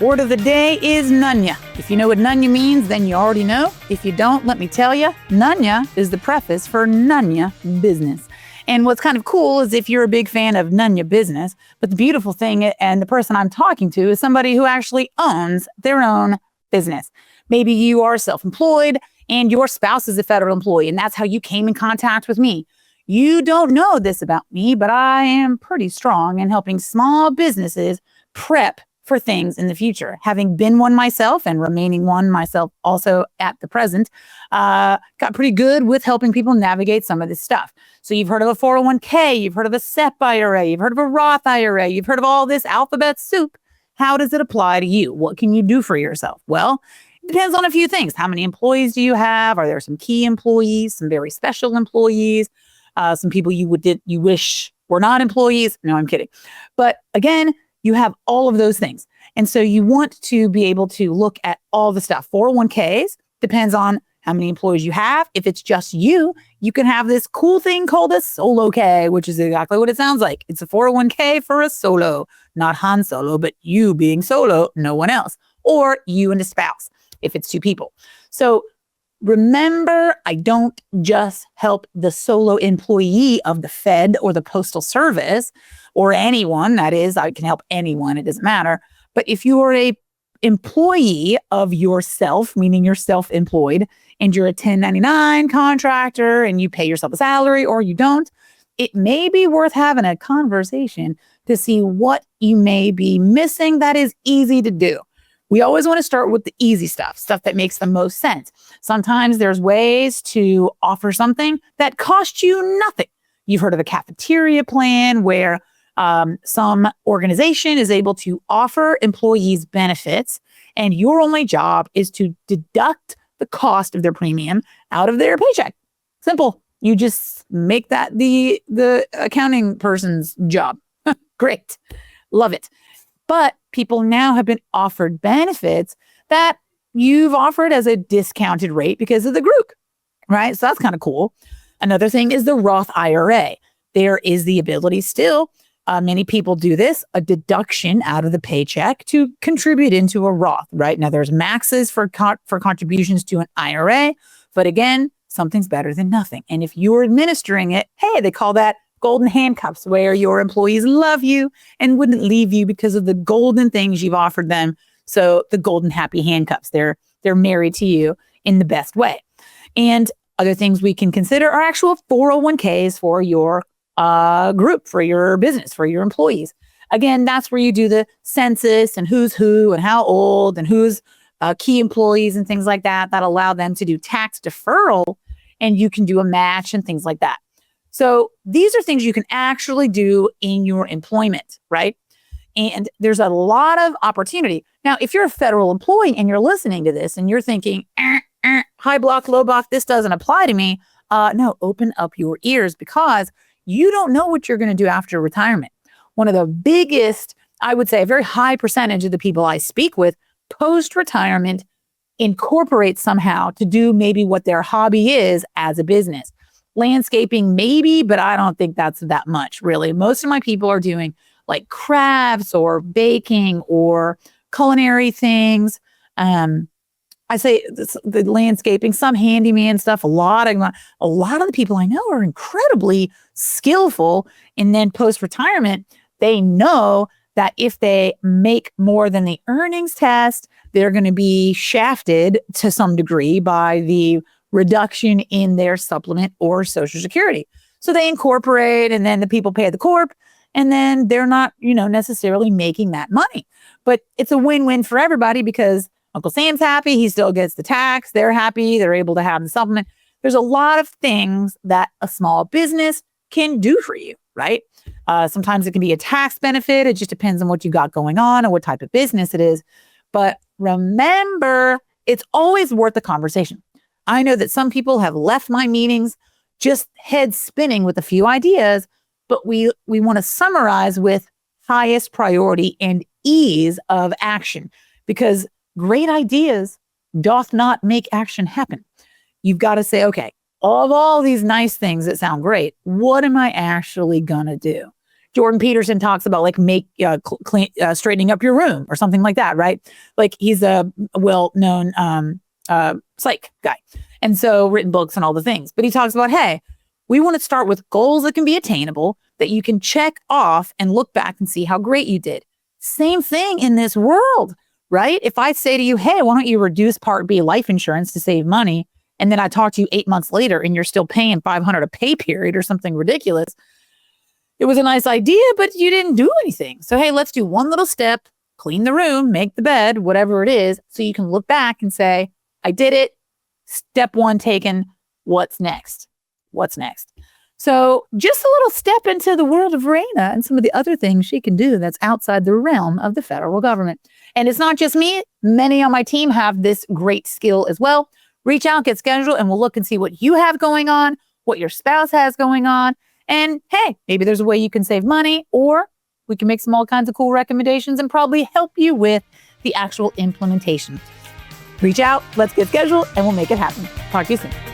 Word of the day is nunya. If you know what nunya means, then you already know. If you don't, let me tell you, nunya is the preface for nunya business. And what's kind of cool is if you're a big fan of nunya business, but the beautiful thing, and the person I'm talking to is somebody who actually owns their own business. Maybe you are self-employed and your spouse is a federal employee, and that's how you came in contact with me. You don't know this about me, but I am pretty strong in helping small businesses prep for things in the future. Having been one myself and remaining one myself also at the present, got pretty good with helping people navigate some of this stuff. So you've heard of a 401k, you've heard of a SEP IRA, you've heard of a Roth IRA, you've heard of all this alphabet soup. How does it apply to you? What can you do for yourself? Well, it depends on a few things. How many employees do you have? Are there some key employees, some very special employees, some people you wish were not employees? No, I'm kidding. But again, you have all of those things. And so you want to be able to look at all the stuff. 401ks depends on how many employees you have. If it's just you, you can have this cool thing called a solo K, which is exactly what it sounds like. It's a 401k for a solo, not Han Solo, but you being solo, no one else, or you and a spouse if it's two people. So remember, I don't just help the solo employee of the Fed or the Postal Service or anyone. That is, I can help anyone. It doesn't matter. But if you are a employee of yourself, meaning you're self-employed and you're a 1099 contractor and you pay yourself a salary or you don't, it may be worth having a conversation to see what you may be missing that is easy to do. We always want to start with the easy stuff that makes the most sense. Sometimes there's ways to offer something that costs you nothing. You've heard of a cafeteria plan where some organization is able to offer employees benefits, and your only job is to deduct the cost of their premium out of their paycheck. Simple. You just make that the accounting person's job. Great. Love it. But people now have been offered benefits that you've offered as a discounted rate because of the group, right? So that's kind of cool. Another thing is the Roth IRA. There is the ability still, many people do this, a deduction out of the paycheck to contribute into a Roth, right? Now there's maxes for contributions to an IRA, but again, something's better than nothing. And if you're administering it, hey, they call that golden handcuffs, where your employees love you and wouldn't leave you because of the golden things you've offered them. So the golden happy handcuffs, they're married to you in the best way. And other things we can consider are actual 401ks for your group, for your business, for your employees. Again, that's where you do the census and who's who and how old and who's key employees and things like that allow them to do tax deferral, and you can do a match and things like that. So these are things you can actually do in your employment, right? And there's a lot of opportunity. Now, if you're a federal employee and you're listening to this and you're thinking, high block, low block, this doesn't apply to me. No, open up your ears, because you don't know what you're going to do after retirement. One of the biggest, I would say a very high percentage of the people I speak with post-retirement incorporate somehow to do maybe what their hobby is as a business. Landscaping, maybe, but I don't think that's that much, really. Most of my people are doing like crafts or baking or culinary things. I say the landscaping, some handyman stuff. A lot of the people I know are incredibly skillful. And then post-retirement, they know that if they make more than the earnings test, they're going to be shafted to some degree by the reduction in their supplement or Social Security. So they incorporate, and then the people pay the corp, and then they're not, necessarily making that money. But it's a win-win for everybody, because Uncle Sam's happy. He still gets the tax. They're happy. They're able to have the supplement. There's a lot of things that a small business can do for you, right? Sometimes it can be a tax benefit. It just depends on what you got going on and what type of business it is. But remember, it's always worth the conversation. I know that some people have left my meetings just head spinning with a few ideas, but we want to summarize with highest priority and ease of action, because great ideas doth not make action happen. You've got to say, okay, of all these nice things that sound great, what am I actually going to do? Jordan Peterson talks about like straightening up your room or something like that, right? Like he's a well-known psych guy. And so written books and all the things. But he talks about, hey, we want to start with goals that can be attainable, that you can check off and look back and see how great you did. Same thing in this world, right? If I say to you, hey, why don't you reduce Part B life insurance to save money? And then I talk to you 8 months later and you're still paying $500 a pay period or something ridiculous. It was a nice idea, but you didn't do anything. So, hey, let's do one little step, clean the room, make the bed, whatever it is, so you can look back and say, I did it. Step one taken. What's next? What's next? So just a little step into the world of Rayna and some of the other things she can do that's outside the realm of the federal government. And it's not just me. Many on my team have this great skill as well. Reach out, get scheduled, and we'll look and see what you have going on, what your spouse has going on. And hey, maybe there's a way you can save money, or we can make some all kinds of cool recommendations and probably help you with the actual implementation. Reach out, let's get scheduled, and we'll make it happen. Talk to you soon.